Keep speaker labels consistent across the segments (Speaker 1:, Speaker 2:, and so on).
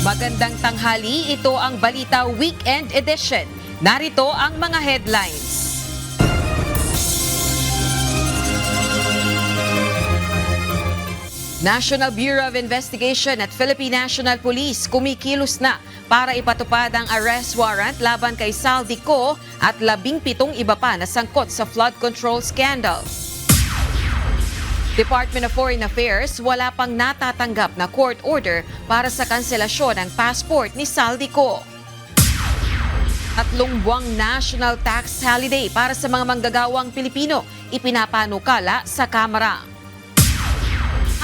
Speaker 1: Magandang tanghali, ito ang Balita Weekend Edition. Narito ang mga headlines. National Bureau of Investigation at Philippine National Police kumikilos na para ipatupad ang arrest warrant laban kay Saldico at 17 iba pa na sangkot sa flood control scandal. Department of Foreign Affairs wala pang natatanggap na court order para sa kanselasyon ng passport ni Saldico. 3 buwang national tax holiday para sa mga manggagawang Pilipino ipinapanukala sa Kamara.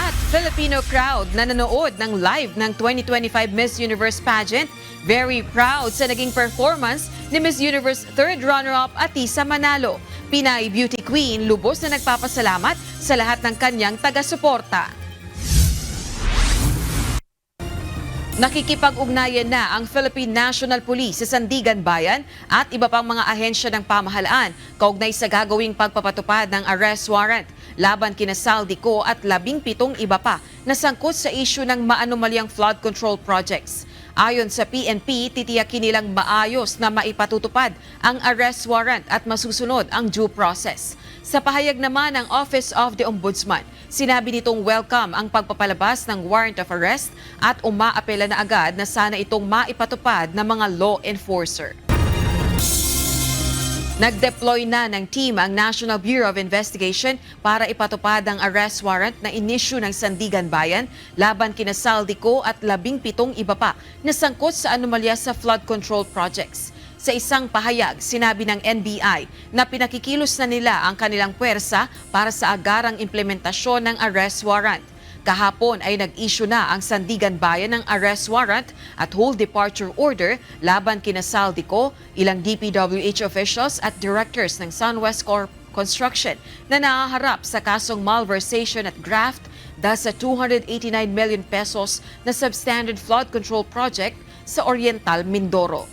Speaker 1: At Filipino crowd na nanood ng live ng 2025 Miss Universe pageant, very proud sa naging performance ni Miss Universe third runner-up Atisa Manalo. Pinay Beauty Queen lubos na nagpapasalamat sa lahat ng kanyang taga-suporta. Nakikipag-ugnayan na ang Philippine National Police sa Sandigan Bayan at iba pang mga ahensya ng pamahalaan kaugnay sa gagawing pagpapatupad ng arrest warrant laban kina Saldico at 17 iba pa na sangkot sa issue ng maanumalyang flood control projects. Ayon sa PNP, titiyakin nilang maayos na maipatutupad ang arrest warrant at masusunod ang due process. Sa pahayag naman ng Office of the Ombudsman, sinabi nitong welcome ang pagpapalabas ng warrant of arrest at umaapela na agad na sana itong maipatupad ng mga law enforcer. Nag-deploy na ng team ang National Bureau of Investigation para ipatupad ang arrest warrant na inisyu ng Sandigan Bayan laban kina Saldico at 17 iba pa na sangkot sa anomalya sa flood control projects. Sa isang pahayag, sinabi ng NBI na pinakikilos na nila ang kanilang puwersa para sa agarang implementasyon ng arrest warrant. Kahapon ay nag-issue na ang Sandigan Bayan ng arrest warrant at whole departure order laban kina Saldico, ilang DPWH officials at directors ng SunWest Corp Construction na nahaharap sa kasong malversation at graft dahil sa 289 million pesos na substandard flood control project sa Oriental Mindoro.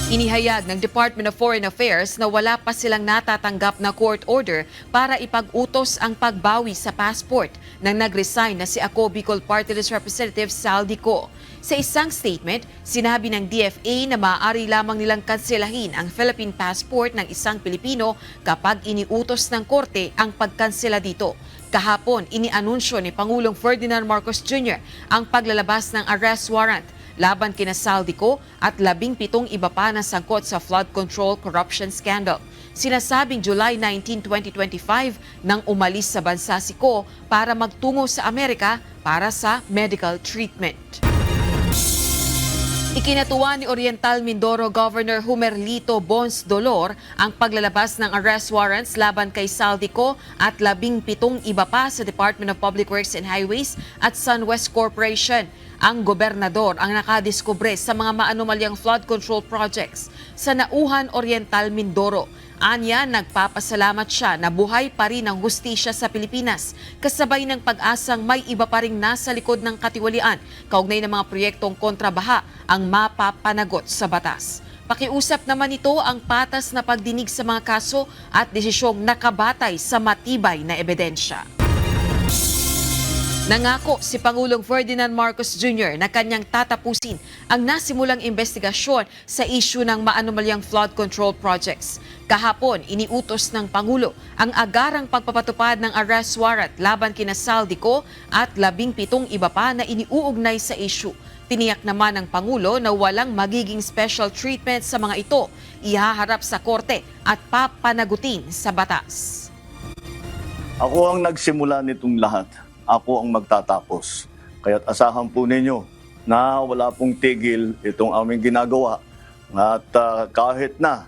Speaker 1: Inihayag ng Department of Foreign Affairs na wala pa silang natatanggap na court order para ipag-utos ang pagbawi sa passport nang nag-resign na si Ako Bicol Party List Representative Saldico. Sa isang statement, sinabi ng DFA na maaari lamang nilang kanselahin ang Philippine passport ng isang Pilipino kapag iniutos ng korte ang pagkansela dito. Kahapon, inianunsyo ni Pangulong Ferdinand Marcos Jr. ang paglalabas ng arrest warrant laban kina Saldico at 17 iba pa na sangkot sa flood control corruption scandal. Sinasabing July 19, 2025 nang umalis sa bansa si Ko para magtungo sa Amerika para sa medical treatment. Ikinatuwa ni Oriental Mindoro Governor Humerlito Bons Dolor ang paglalabas ng arrest warrants laban kay Saldico at 17 iba pa sa Department of Public Works and Highways at SunWest Corporation. Ang gobernador ang nakadiskubre sa mga maanumalyang flood control projects sa Nauhan Oriental Mindoro. Anya, nagpapasalamat siya na buhay pa rin ang hustisya sa Pilipinas, kasabay ng pag-asang may iba pa ring nasa likod ng katiwalian kaugnay ng mga proyektong kontrabaha ang mapapanagot sa batas. Pakiusap naman ito ang patas na pagdinig sa mga kaso at desisyong nakabatay sa matibay na ebidensya. Nangako si Pangulong Ferdinand Marcos Jr. na kanyang tatapusin ang nasimulang investigasyon sa issue ng maanumalyang flood control projects. Kahapon, iniutos ng Pangulo ang agarang pagpapatupad ng arrest warrant laban kina Saldico at 17 iba pa na iniuugnay sa issue. Tiniyak naman ng Pangulo na walang magiging special treatment sa mga ito, ihaharap sa korte at papanagutin sa batas.
Speaker 2: Ako ang nagsimula nitong lahat. Ako ang magtatapos. Kaya't asahan po ninyo na wala pong tigil itong aming ginagawa. At kahit na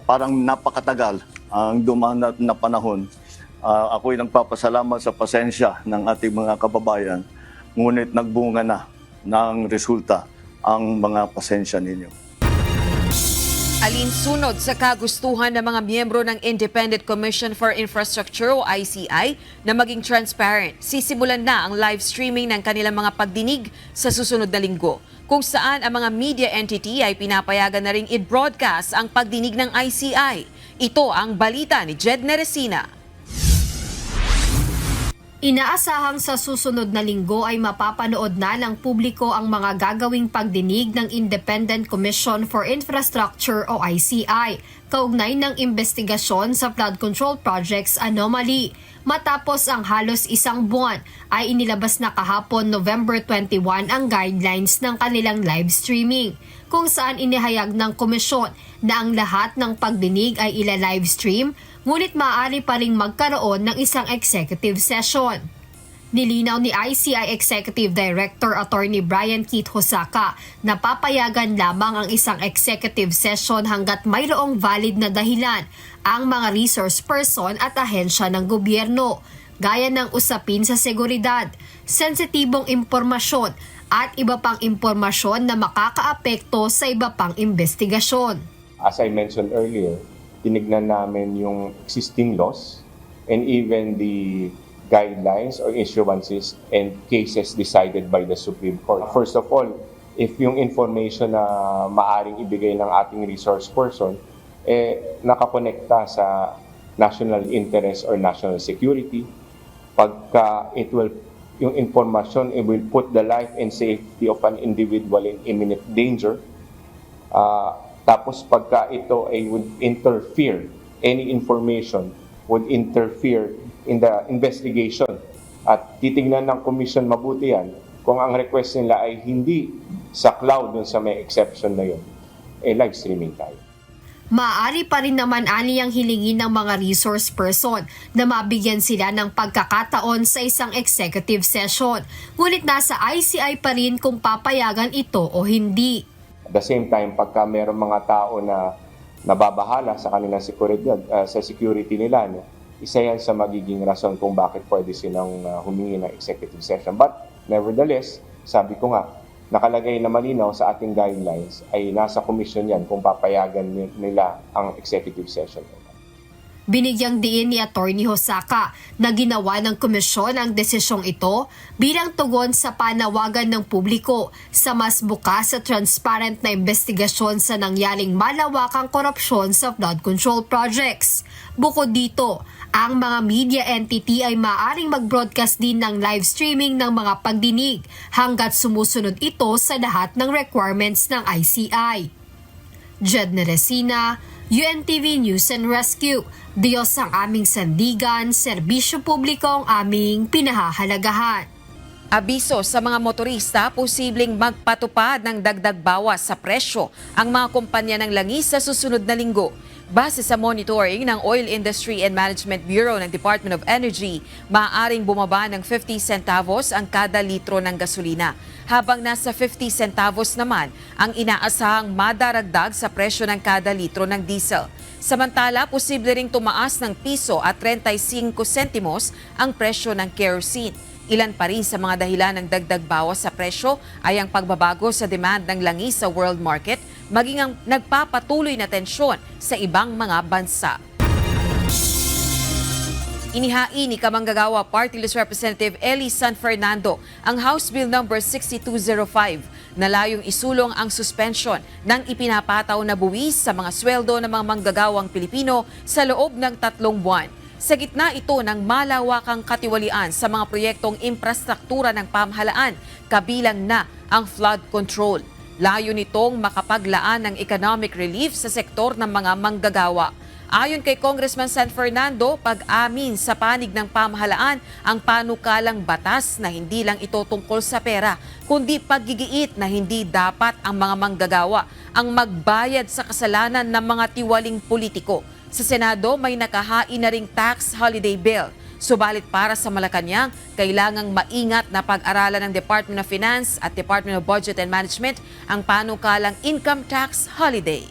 Speaker 2: parang napakatagal ang dumaan na panahon, ako'y nagpapasalamat sa pasensya ng ating mga kababayan. Ngunit nagbunga na ng resulta ang mga pasensya ninyo.
Speaker 1: Alinsunod sa kagustuhan ng mga miyembro ng Independent Commission for Infrastructure o ICI na maging transparent, sisimulan na ang live streaming ng kanilang mga pagdinig sa susunod na linggo, kung saan ang mga media entity ay pinapayagan na ring i-broadcast ang pagdinig ng ICI. Ito ang balita ni Jed Neresina.
Speaker 3: Inaasahang sa susunod na linggo ay mapapanood na ng publiko ang mga gagawing pagdinig ng Independent Commission for Infrastructure o ICI kaugnay ng investigasyon sa flood control projects anomaly. Matapos ang halos isang buwan ay inilabas na kahapon November 21 ang guidelines ng kanilang live streaming kung saan inihayag ng komisyon na ang lahat ng pagdinig ay ila-live stream ngunit maaari pa ring magkaroon ng isang executive session. Nilinaw ni ICI Executive Director Attorney Brian Keith Hosaka na papayagan lamang ang isang executive session hanggat mayroong valid na dahilan ang mga resource person at ahensya ng gobyerno, gaya ng usapin sa seguridad, sensitibong impormasyon at iba pang impormasyon na makakaapekto sa iba pang investigasyon.
Speaker 4: As I mentioned earlier, tinignan namin yung existing laws and even the guidelines or issuances and cases decided by the Supreme Court. First of all, if yung information na maaring ibigay ng ating resource person nakakonekta sa national interest or national security, pagka yung information will put the life and safety of an individual in imminent danger, tapos pagka ito ay would interfere, any information would interfere in the investigation at titignan ng commission mabuti yan kung ang request nila ay hindi sa cloud dun sa may exception na yun, live streaming tayo.
Speaker 3: Maaari pa rin naman aniyang hilingin ng mga resource person na mabigyan sila ng pagkakataon sa isang executive session. Ngunit nasa ICI pa rin kung papayagan ito o hindi.
Speaker 4: At the same time, pagka mayroong mga tao na nababahala sa kanilang seguridad, sa security nila, isa yan sa magiging rason kung bakit pwede silang humingi ng executive session. But nevertheless, sabi ko nga, nakalagay na malinaw sa ating guidelines ay nasa commission yan kung papayagan nila ang executive session.
Speaker 3: Binigyang diin ni Attorney Hosaka na ginawa ng komisyon ang desisyong ito bilang tugon sa panawagan ng publiko sa mas bukas at transparent na investigasyon sa nangyaring malawakang korupsyon sa flood control projects. Bukod dito, ang mga media entity ay maaaring mag-broadcast din ng live streaming ng mga pagdinig hanggat sumusunod ito sa lahat ng requirements ng ICI. Jed Neresina, UNTV News and Rescue. Diyos ang aming sandigan, serbisyo publiko ang aming pinahahalagahan.
Speaker 1: Abiso sa mga motorista, posibleng magpatupad ng dagdag bawas sa presyo ang mga kumpanya ng langis sa susunod na linggo. Base sa monitoring ng Oil Industry and Management Bureau ng Department of Energy, maaaring bumaba ng 50 centavos ang kada litro ng gasolina, habang nasa 50 centavos naman ang inaasahang madaragdag sa presyo ng kada litro ng diesel. Samantala, posible ring tumaas ng piso at 35 sentimos ang presyo ng kerosene. Ilan pa rin sa mga dahilan ng dagdag bawas sa presyo ay ang pagbabago sa demand ng langis sa world market, maging ang nagpapatuloy na tensyon sa ibang mga bansa. Inihain ni Kamanggagawa Party List Representative Eli San Fernando ang House Bill No. 6205 na layong isulong ang suspension ng ipinapataw na buwis sa mga sweldo ng mga manggagawang Pilipino sa loob ng 3 buwan. Sa gitna ito ng malawakang katiwalian sa mga proyektong infrastruktura ng pamahalaan, kabilang na ang flood control. Layo nitong makapaglaan ng economic relief sa sektor ng mga manggagawa. Ayon kay Congressman San Fernando, pag-amin sa panig ng pamahalaan ang panukalang batas na hindi lang ito tungkol sa pera, kundi paggigiit na hindi dapat ang mga manggagawa ang magbayad sa kasalanan ng mga tiwaling politiko. Sa Senado, may nakahain na ring tax holiday bill. Subalit para sa Malacanang, kailangang maingat na pag-aralan ng Department of Finance at Department of Budget and Management ang panukalang income tax holiday.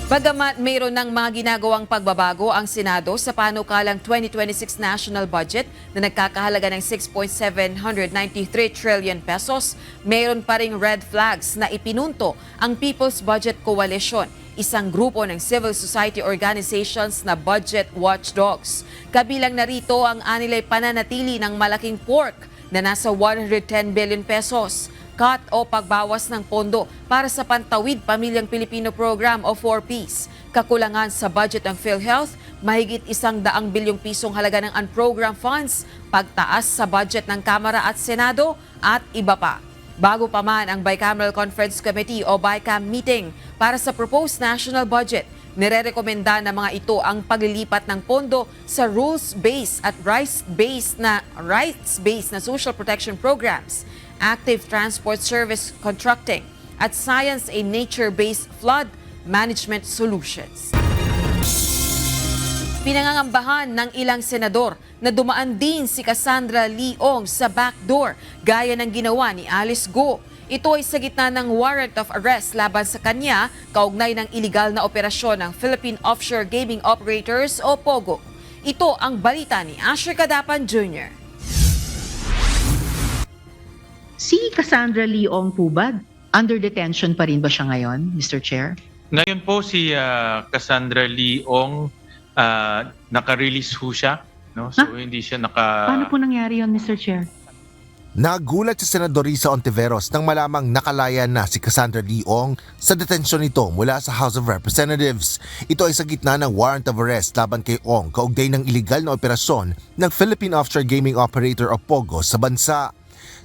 Speaker 1: Bagamat mayroon ng mga ginagawang pagbabago ang Senado sa panukalang 2026 national budget na nagkakahalaga ng 6.793 trillion pesos, mayroon pa ring red flags na ipinunto ang People's Budget Coalition, isang grupo ng civil society organizations na budget watchdogs. Kabilang narito ang anilay pananatili ng malaking pork na nasa 110 billion pesos. Cut o pagbawas ng pondo para sa Pantawid Pamilyang Pilipino Program o 4Ps. Kakulangan sa budget ng PhilHealth, mahigit 100 bilyong pisong halaga ng unprogrammed funds, pagtaas sa budget ng Kamara at Senado at iba pa. Bago pa man ang Bicameral Conference Committee o BICAM meeting para sa proposed national budget, nirerekomenda ng mga ito ang paglilipat ng pondo sa rules-based at rights-based na social protection programs, active transport service contracting, at science and nature-based flood management solutions. Pinangangambahan ng ilang senador na dumaan din si Cassandra Leong sa backdoor gaya ng ginawa ni Alice Go. Ito ay sa gitna ng warrant of arrest laban sa kanya kaugnay ng iligal na operasyon ng Philippine Offshore Gaming Operators o POGO. Ito ang balita ni Asher Cadapan Jr.
Speaker 5: Si Cassandra Leong po ba, under detention pa rin ba siya ngayon, Mr. Chair?
Speaker 6: Ngayon po si Cassandra Leong, naka-release ho siya. No? So hindi siya
Speaker 5: Paano po nangyari yon, Mr. Chair?
Speaker 7: Nagulat si Senador Risa Ontiveros nang malamang nakalaya na si Cassandra Leong sa detensyon nito mula sa House of Representatives. Ito ay sa gitna ng warrant of arrest laban kay Ong kaugnay ng iligal na operasyon ng Philippine Offshore Gaming Operator o POGO sa bansa.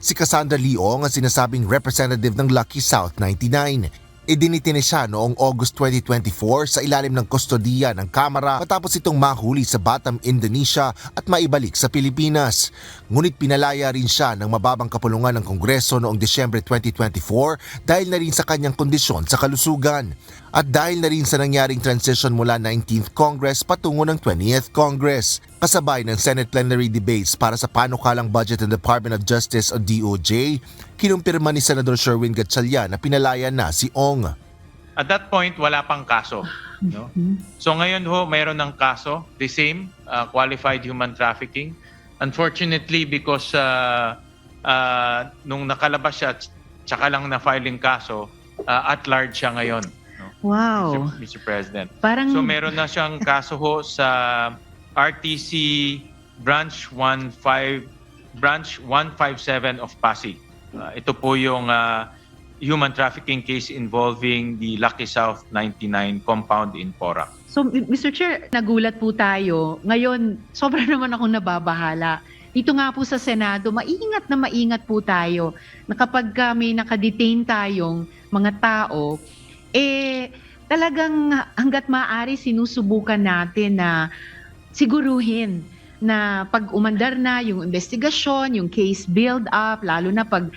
Speaker 7: Si Cassandra Leong ang sinasabing representative ng Lucky South 99. Idinitine siya noong August 2024 sa ilalim ng kustodiya ng Kamara matapos itong mahuli sa Batam, Indonesia at maibalik sa Pilipinas. Ngunit pinalaya rin siya ng mababang kapulungan ng Kongreso noong Disyembre 2024 dahil na rin sa kanyang kondisyon sa kalusugan. At dahil na rin sa nangyaring transition mula 19th Congress patungo ng 20th Congress. Kasabay ng Senate plenary debates para sa panukalang budget ng Department of Justice o DOJ, kinumpirma ni Senador Sherwin Gatchalian na pinalaya na si Ong.
Speaker 6: At that point, wala pang kaso. No? So ngayon ho, mayroon ng kaso, the same, qualified human trafficking. Unfortunately, because nung nakalabas siya, tsaka lang na-filing kaso, at large siya ngayon. No?
Speaker 5: Wow.
Speaker 6: Mr. President.
Speaker 5: Parang
Speaker 6: So meron na siyang kaso ho sa RTC Branch 157 of Pasig. Ito po yung human trafficking case involving the Lucky South 99 compound in Porac.
Speaker 5: So, Mr. Chair, nagulat po tayo. Ngayon, sobra naman akong nababahala. Dito nga po sa Senado, maingat po tayo na kapag may nakadetain tayong mga tao, talagang hanggat maaari sinusubukan natin na siguruhin na pag umandar na yung investigasyon, yung case build-up, lalo na pag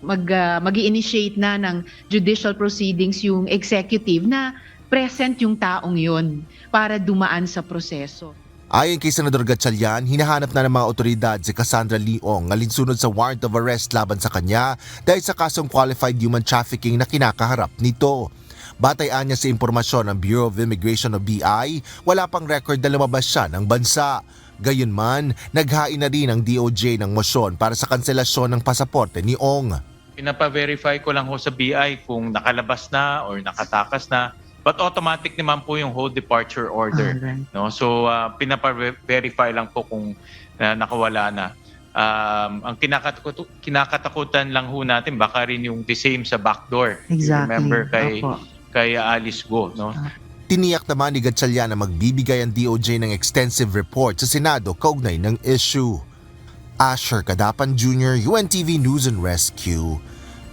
Speaker 5: mag-i-initiate na ng judicial proceedings yung executive na present yung taong yun para dumaan sa proseso.
Speaker 7: Ayon kay Senador Gatchalian, hinahanap na ng mga otoridad si Cassandra Leong alinsunod sa warrant of arrest laban sa kanya dahil sa kasong qualified human trafficking na kinakaharap nito. Batayan niya sa impormasyon ng Bureau of Immigration o BI, wala pang record na lumabas siya ng bansa. Gayunman, naghain na rin ang DOJ ng motion para sa kanselasyon ng pasaporte ni Ong.
Speaker 6: Pinapa-verify ko lang ho sa BI kung nakalabas na or nakatakas na. But automatic naman po yung whole departure order.
Speaker 5: Alright.
Speaker 6: No? So pinapa-verify lang po kung nakawala na. Ang kinakatakutan lang ho natin baka rin yung the same sa backdoor.
Speaker 5: Exactly.
Speaker 6: You remember
Speaker 5: Opo.
Speaker 6: kay Alice Go, no?
Speaker 7: Tiniyak naman ni Gatchalian na magbibigay ang DOJ ng extensive report sa Senado kaugnay ng issue. Asher Cadapan Jr., UNTV News and Rescue.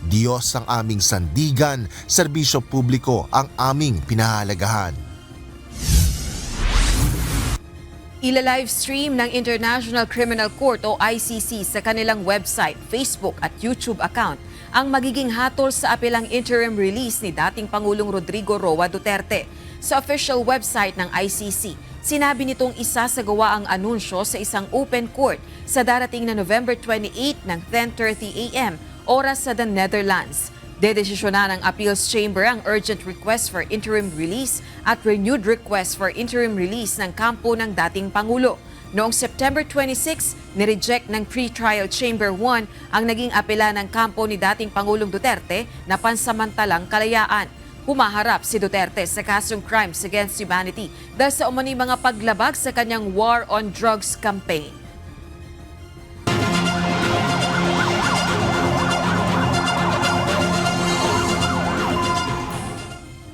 Speaker 7: Diyos ang aming sandigan, serbisyo publiko ang aming pinahalagahan.
Speaker 1: Ila-livestream ng International Criminal Court o ICC sa kanilang website, Facebook at YouTube account ang magiging hatol sa apelang interim release ni dating Pangulong Rodrigo Roa Duterte. Sa official website ng ICC, sinabi nitong isasagawa ang anunsyo sa isang open court sa darating na November 28 ng 10:30 a.m. oras sa the Netherlands. Dedesisyonan ng Appeals Chamber ang urgent request for interim release at renewed request for interim release ng kampo ng dating Pangulo. Noong September 26, nireject ng Pre-Trial Chamber 1 ang naging apela ng kampo ni dating Pangulong Duterte na pansamantalang kalayaan. Humaharap si Duterte sa kasong crimes against humanity dahil sa umano'y mga paglabag sa kanyang war on drugs campaign.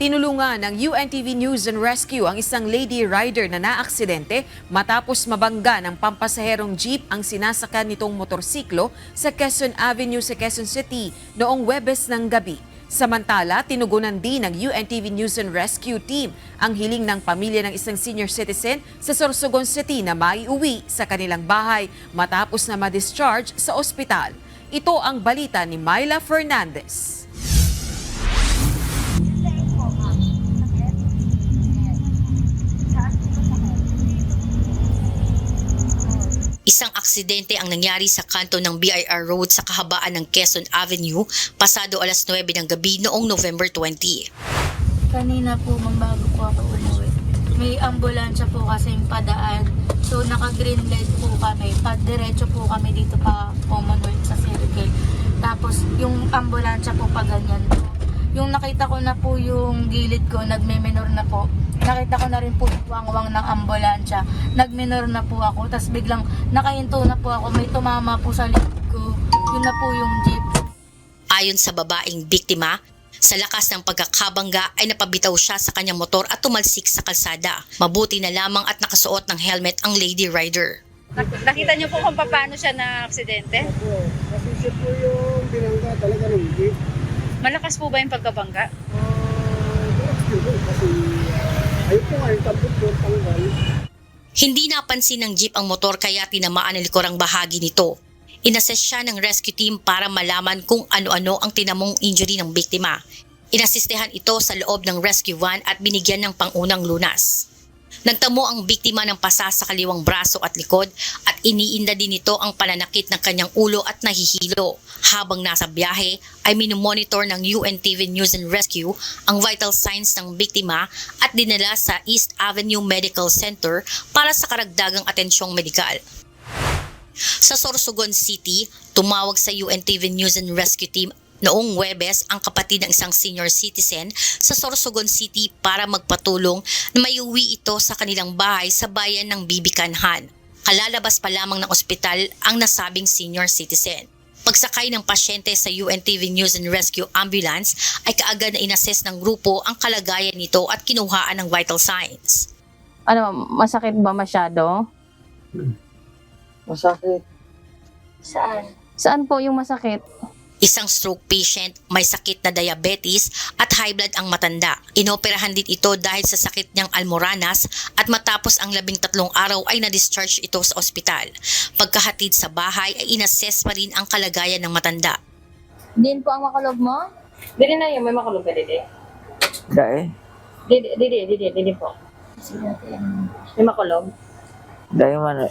Speaker 1: Tinulungan ng UNTV News and Rescue ang isang lady rider na naaksidente matapos mabangga ng pampasaherong jeep ang sinasakyan nitong motorsiklo sa Quezon Avenue sa Quezon City noong Huwebes ng gabi. Samantala, tinugunan din ng UNTV News and Rescue team ang hiling ng pamilya ng isang senior citizen sa Sorsogon City na maiuwi sa kanilang bahay matapos na ma-discharge sa ospital. Ito ang balita ni Myla Fernandez.
Speaker 8: Isang aksidente ang nangyari sa kanto ng BIR Road sa kahabaan ng Quezon Avenue pasado alas 9 ng gabi noong November 20.
Speaker 9: Kanina po, bago po ako umuwi. May ambulansya po kasing padaan. So, naka-green light po kami. Diretso po kami dito pa Commonwealth sa Circle. Tapos, yung ambulansya po pa ganyan po. Yung nakita ko na po yung gilid ko, nagme-minor na po. Nakita ko na rin po yung wangwang ng ambulansya. Nag-minor na po ako. Tapos biglang nakahinto na po ako. May tumama po sa likod ko. Yun na po yung jeep.
Speaker 8: Ayon sa babaeng biktima, sa lakas ng pagkakabangga ay napabitaw siya sa kanyang motor at tumalsik sa kalsada. Mabuti na lamang at nakasuot ng helmet ang lady rider.
Speaker 10: Nakita niyo po kung paano siya na aksidente?
Speaker 11: Opo, kasi siya po yung binangga talaga ng jeep.
Speaker 10: Malakas po ba yung pagkabangga?
Speaker 11: Kasi ayun po nga yung tampot po tanggal.
Speaker 8: Hindi napansin ng jeep ang motor kaya tinamaan ang likurang bahagi nito. Inassess siya ng rescue team para malaman kung ano-ano ang tinamong injury ng biktima. Inasistehan ito sa loob ng rescue van at binigyan ng pangunang lunas. Nagtamo ang biktima ng pasa sa kaliwang braso at likod at iniinda din nito ang pananakit ng kanyang ulo at nahihilo. Habang nasa biyahe ay minomonitor ng UNTV News and Rescue ang vital signs ng biktima at dinala sa East Avenue Medical Center para sa karagdagang atensyong medikal. Sa Sorsogon City, tumawag sa UNTV News and Rescue Team noong Huwebes ang kapatid ng isang senior citizen sa Sorsogon City para magpatulong na maiuwi ito sa kanilang bahay sa bayan ng Bibicanhan. Kalalabas pa lamang ng ospital ang nasabing senior citizen. Pagsakay ng pasyente sa UNTV News and Rescue Ambulance ay kaagad na inassess ng grupo ang kalagayan nito at kinuhaan ng vital signs.
Speaker 10: Ano, masakit ba masyado?
Speaker 11: Masakit.
Speaker 9: Saan?
Speaker 10: Saan po yung masakit?
Speaker 8: Isang stroke patient, may sakit na diabetes at high blood ang matanda. Inoperahan din ito dahil sa sakit niyang almoranas at matapos ang 13 araw ay na-discharge ito sa ospital. Pagkahatid sa bahay ay inassess pa rin ang kalagayan ng matanda.
Speaker 10: Din po ang makulob mo? Dili na yung may makulob ka dili?
Speaker 11: Dahil?
Speaker 10: Dili po. May makulob?
Speaker 11: Dahil man,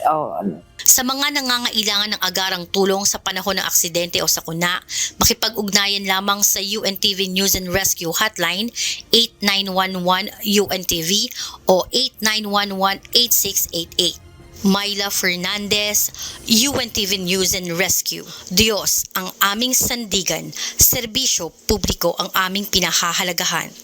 Speaker 8: Sa mga nangangailangan ng agarang tulong sa panahon ng aksidente o sakuna, makipag-ugnayan lamang sa UNTV News and Rescue Hotline 8911 UNTV o 8911-8688. Myla Fernandez, UNTV News and Rescue. Diyos ang aming sandigan, serbisyo publiko ang aming pinahahalagahan.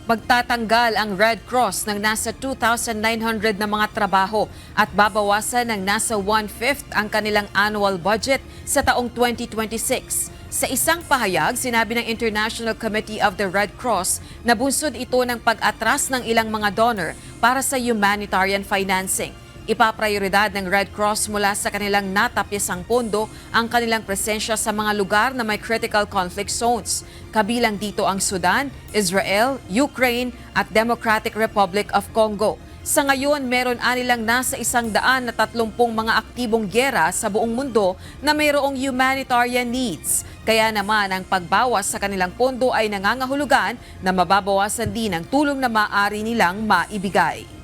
Speaker 1: Magtatanggal ang Red Cross ng nasa 2,900 na mga trabaho at babawasan ng nasa 1/5 ang kanilang annual budget sa taong 2026. Sa isang pahayag, sinabi ng International Committee of the Red Cross na bunsod ito ng pag-atras ng ilang mga donor para sa humanitarian financing. Ipaprioridad ng Red Cross mula sa kanilang natapyasang pondo ang kanilang presensya sa mga lugar na may critical conflict zones. Kabilang dito ang Sudan, Israel, Ukraine at Democratic Republic of Congo. Sa ngayon, meron anilang nasa 130 mga aktibong gyera sa buong mundo na mayroong humanitarian needs. Kaya naman ang pagbawas sa kanilang pondo ay nangangahulugan na mababawasan din ang tulong na maaari nilang maibigay.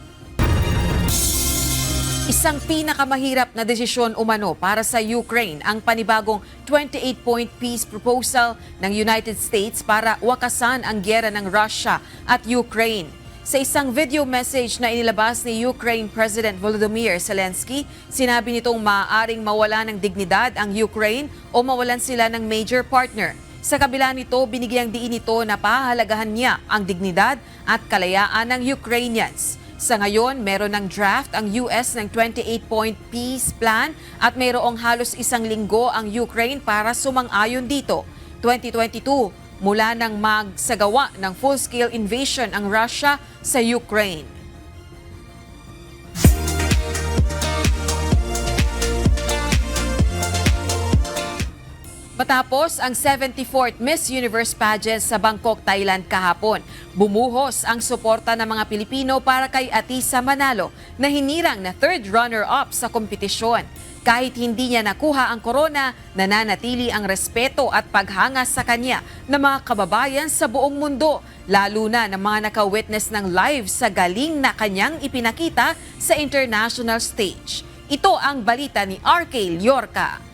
Speaker 1: Isang pinakamahirap na desisyon umano para sa Ukraine ang panibagong 28-point peace proposal ng United States para wakasan ang gyera ng Russia at Ukraine. Sa isang video message na inilabas ni Ukraine President Volodymyr Zelensky, sinabi nitong maaaring mawala ng dignidad ang Ukraine o mawalan sila ng major partner. Sa kabila nito, binigyang diin ito na pahahalagahan niya ang dignidad at kalayaan ng Ukrainians. Sa ngayon, meron ng draft ang US ng 28-point peace plan at mayroong halos 1 linggo ang Ukraine para sumang-ayon dito. 2022, mula nang magsagawa ng full-scale invasion ang Russia sa Ukraine. Matapos ang 74th Miss Universe pageant sa Bangkok, Thailand kahapon, bumuhos ang suporta ng mga Pilipino para kay Atisa Manalo na hinirang na third runner-up sa kompetisyon. Kahit hindi niya nakuha ang corona, nananatili ang respeto at paghanga sa kanya ng mga kababayan sa buong mundo, lalo na ng mga naka-witness ng live sa galing na kanyang ipinakita sa international stage. Ito ang balita ni RK Liorca.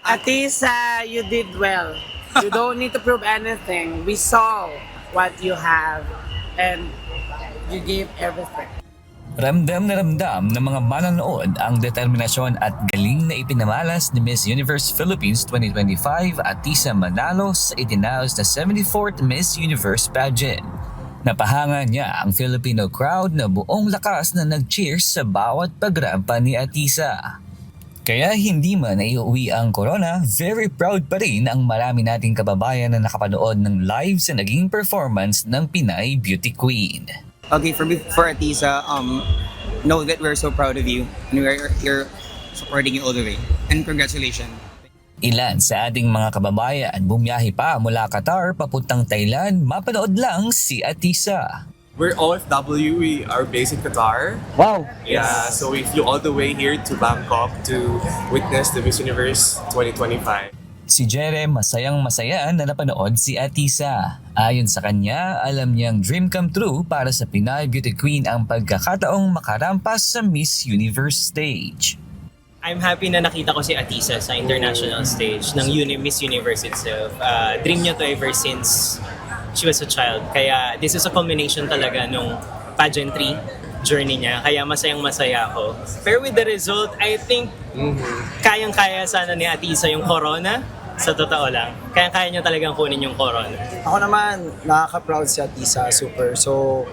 Speaker 12: Atisa, you did well. You don't need to prove anything. We saw what you have and you gave everything.
Speaker 13: Ramdam na ramdam ng mga manonood ang determinasyon at galing na ipinamalas ni Miss Universe Philippines 2025 Atisa Manalo sa itinaos na 74th Miss Universe pageant. Napahanga niya ang Filipino crowd na buong lakas na nag-cheers sa bawat pagrampa ni Atisa. Kaya hindi man naiuwi ang corona, very proud pa rin ang marami nating kababayan na nakapanood ng live sa naging performance ng Pinay Beauty Queen.
Speaker 14: Okay, for Atisa, know that we're so proud of you and you're supporting you all the way. And congratulations.
Speaker 13: Ilan sa ating mga kababayan bumiyahe pa mula Qatar papuntang Thailand, mapanood lang si Atisa.
Speaker 15: We're OFW, we are based in Qatar.
Speaker 14: Wow!
Speaker 15: Yeah, so we flew all the way here to Bangkok to witness the Miss Universe 2025.
Speaker 13: Si Jere masayang-masaya na napanood si Atisa. Ayon sa kanya, alam niyang dream come true para sa Pinay Beauty Queen ang pagkakataong makarampas sa Miss Universe stage.
Speaker 16: I'm happy na nakita ko si Atisa sa international stage ng Miss Universe itself. Dream niya to ever since she was a child. Kaya this is a culmination talaga nung pageantry journey niya. Kaya masayang-masaya ako. Pero with the result, I think kayang-kaya sana ni Atisa yung corona. Sa totoo lang. Kaya niya talagang kunin yung corona.
Speaker 11: Ako naman, nakaka-proud si Atisa, super. So,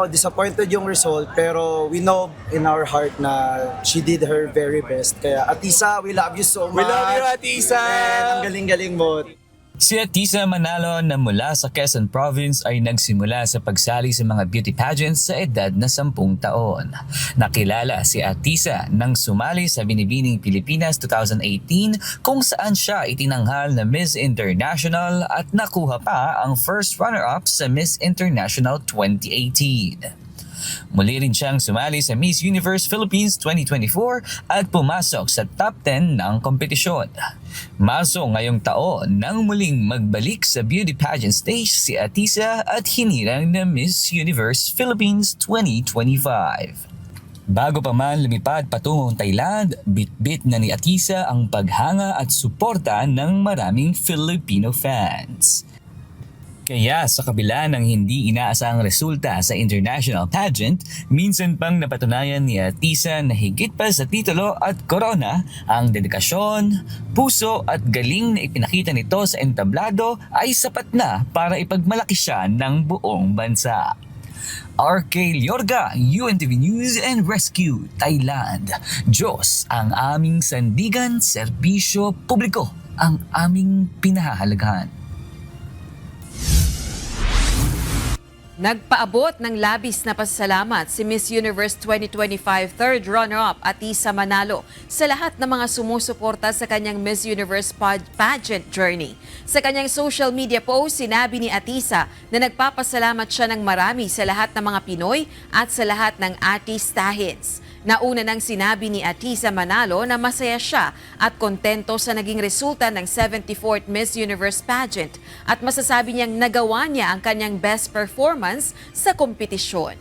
Speaker 11: disappointed yung result, pero we know in our heart na she did her very best. Kaya Atisa, we love you so much.
Speaker 15: We love you, Atisa!
Speaker 11: And ang galing-galing mo.
Speaker 13: Si Atisa Manalo na mula sa Quezon Province ay nagsimula sa pagsali sa mga beauty pageants sa edad na 10 taon. Nakilala si Atisa nang sumali sa Binibining Pilipinas 2018 kung saan siya itinanghal na Miss International at nakuha pa ang first runner-up sa Miss International 2018. Muli rin siyang sumali sa Miss Universe Philippines 2024 at pumasok sa top 10 ng kompetisyon. Maso ngayong taon nang muling magbalik sa beauty pageant stage si Atisa at hinirang na Miss Universe Philippines 2025. Bago pa man lumipad patungong Thailand, bit-bit na ni Atisa ang paghanga at suporta ng maraming Filipino fans. Kaya sa kabila ng hindi inaasahang resulta sa international pageant, minsan pang napatunayan ni Atisa na higit pa sa titulo at corona, ang dedikasyon, puso at galing na ipinakita nito sa entablado ay sapat na para ipagmalaki siya ng buong bansa. RK Liorga, UNTV News and Rescue, Thailand. Diyos ang aming sandigan, serbisyo publiko ang aming pinahahalagahan.
Speaker 1: Nagpaabot ng labis na pasasalamat si Miss Universe 2025 third runner-up Atisa Manalo sa lahat ng mga sumusuporta sa kanyang Miss Universe pageant journey. Sa kanyang social media post, sinabi ni Atisa na nagpapasalamat siya ng marami sa lahat ng mga Pinoy at sa lahat ng artistahins. Nauna nang sinabi ni Atisa Manalo na masaya siya at kontento sa naging resulta ng 74th Miss Universe pageant at masasabi niyang nagawa niya ang kanyang best performance sa kompetisyon.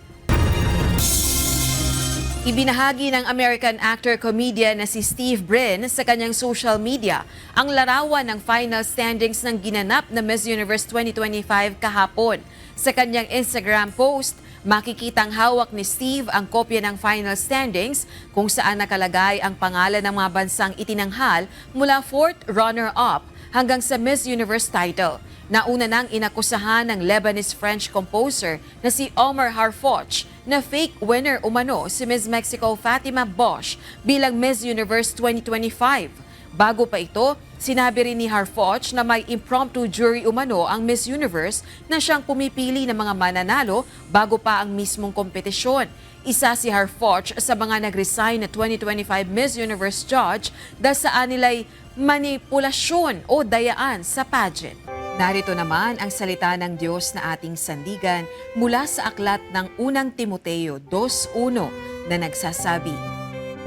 Speaker 1: Ibinahagi ng American actor-comedian na si Steve Brin sa kanyang social media ang larawan ng final standings ng ginanap na Miss Universe 2025 kahapon. Sa kanyang Instagram post, makikitang hawak ni Steve ang kopya ng final standings kung saan nakalagay ang pangalan ng mga bansang itinanghal mula 4th runner-up hanggang sa Miss Universe title. Nauna nang inakusahan ng Lebanese-French composer na si Omar Harfouch na fake winner umano si Miss Mexico Fatima Bosch bilang Miss Universe 2025. Bago pa ito, sinabi rin ni Harfouch na may impromptu jury umano ang Miss Universe na siyang pumipili ng mga mananalo bago pa ang mismong kompetisyon. Isa si Harfouch sa mga nag-resign na 2025 Miss Universe judge dahil sa anilay manipulasyon o dayaan sa pageant. Narito naman ang salita ng Diyos na ating sandigan mula sa aklat ng unang Timoteo 2:1 na nagsasabi,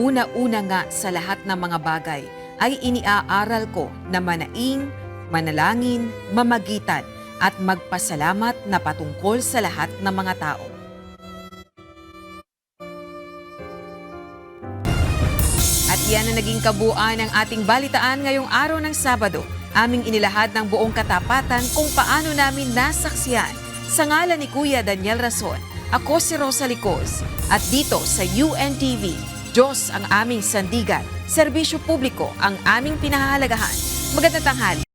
Speaker 1: "Una-una nga sa lahat ng mga bagay ay iniaaral ko na manaing, manalangin, mamagitan at magpasalamat na patungkol sa lahat ng mga tao." At yan ang naging kabuuan ng ating balitaan ngayong araw ng Sabado. Aming inilahad ng buong katapatan kung paano namin nasaksiyan. Sa ngalan ni Kuya Daniel Rason, ako si Rosa Licos. At dito sa UNTV, Diyos ang aming sandigan, serbisyo publiko ang aming pinahahalagahan. Magandang tanghali.